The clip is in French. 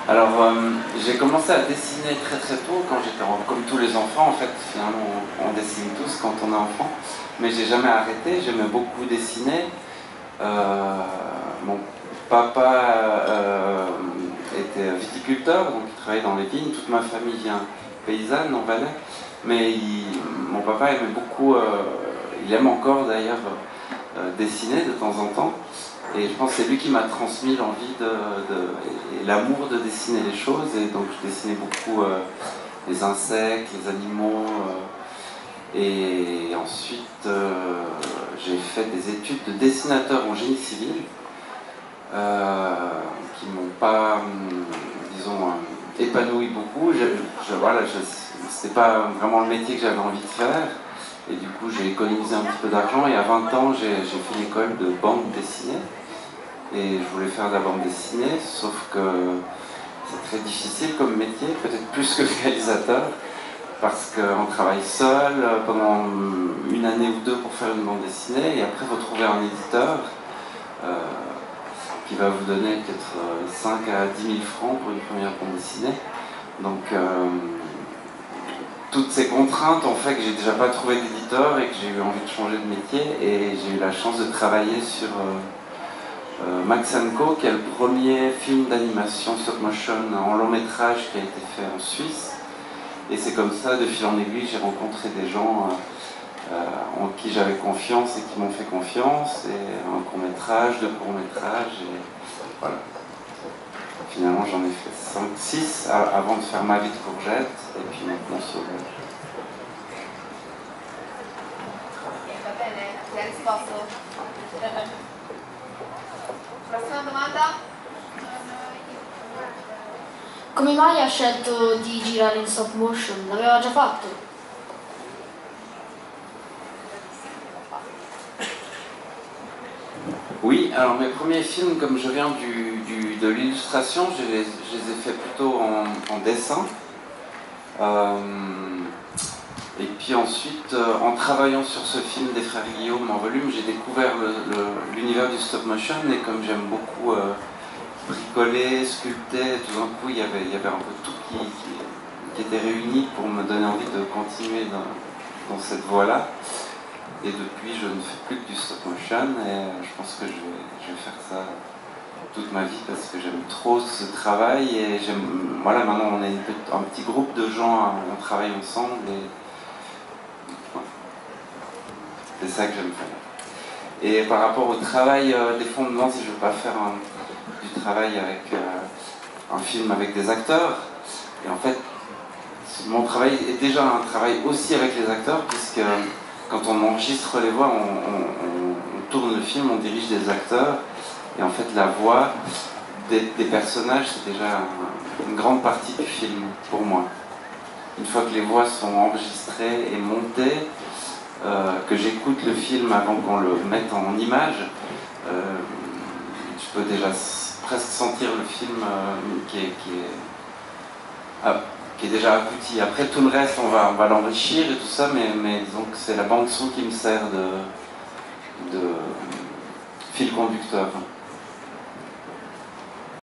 Alors, j'ai commencé à dessiner très très tôt, quand j'étais comme tous les enfants, en fait, finalement, on dessine tous quand on est enfant, mais j'ai jamais arrêté, j'aimais beaucoup dessiner. Mon papa était viticulteur, donc il travaillait dans les vignes, toute ma famille vient paysanne en Valais, mais mon papa aimait beaucoup, il aime encore d'ailleurs dessiner de temps en temps. Et je pense que c'est lui qui m'a transmis l'envie et l'amour de dessiner les choses. Et donc je dessinais beaucoup les insectes, les animaux. Et ensuite, j'ai fait des études de dessinateur en génie civil qui m'ont pas, disons, épanoui beaucoup. Voilà, c'était pas vraiment le métier que j'avais envie de faire. Et du coup, j'ai économisé un petit peu d'argent. Et à 20 ans, j'ai fait une école de bande dessinée. Et je voulais faire de la bande dessinée, sauf que c'est très difficile comme métier, peut-être plus que le réalisateur, parce qu'on travaille seul pendant une année ou deux pour faire une bande dessinée, et après il faut trouver un éditeur qui va vous donner peut-être 5 à 10 000 francs pour une première bande dessinée. Donc toutes ces contraintes ont fait que j'ai déjà pas trouvé d'éditeur et que j'ai eu envie de changer de métier, et j'ai eu la chance de travailler sur Max & Co, qui est le premier film d'animation stop motion en long métrage qui a été fait en Suisse. Et c'est comme ça, de fil en aiguille, j'ai rencontré des gens en qui j'avais confiance et qui m'ont fait confiance. Et un court métrage, deux courts métrages, et voilà. Finalement, j'en ai fait 5-6 avant de faire Ma vie de courgette, et puis maintenant Sauvage. Prossima domanda? Come mai ha scelto di girare in stop motion? L'aveva già fatto? Oui, alors mes premiers films, comme je viens de l'illustration, je les ai faits plutôt en dessin. Et puis ensuite, en travaillant sur ce film des frères Guillaume en volume, j'ai découvert l'univers du stop motion, et comme j'aime beaucoup bricoler, sculpter, tout d'un coup il y avait un peu tout qui était réuni pour me donner envie de continuer dans cette voie-là. Et depuis, je ne fais plus que du stop motion, et je pense que je vais faire ça toute ma vie parce que j'aime trop ce travail. Et voilà, maintenant on est un petit groupe de gens, on travaille ensemble, et voilà. C'est ça que j'aime faire. Et par rapport au travail des fondements, si je ne veux pas faire du travail avec un film avec des acteurs, et en fait mon travail est déjà un travail aussi avec les acteurs, puisque quand on enregistre les voix, on tourne le film, on dirige des acteurs, et en fait la voix des personnages, c'est déjà une grande partie du film pour moi. Une fois que les voix sont enregistrées et montées, que j'écoute le film avant qu'on le mette en image, je peux déjà presque sentir le film qui est déjà abouti. Après tout le reste, on va l'enrichir et tout ça, mais disons que c'est la bande son qui me sert de fil conducteur.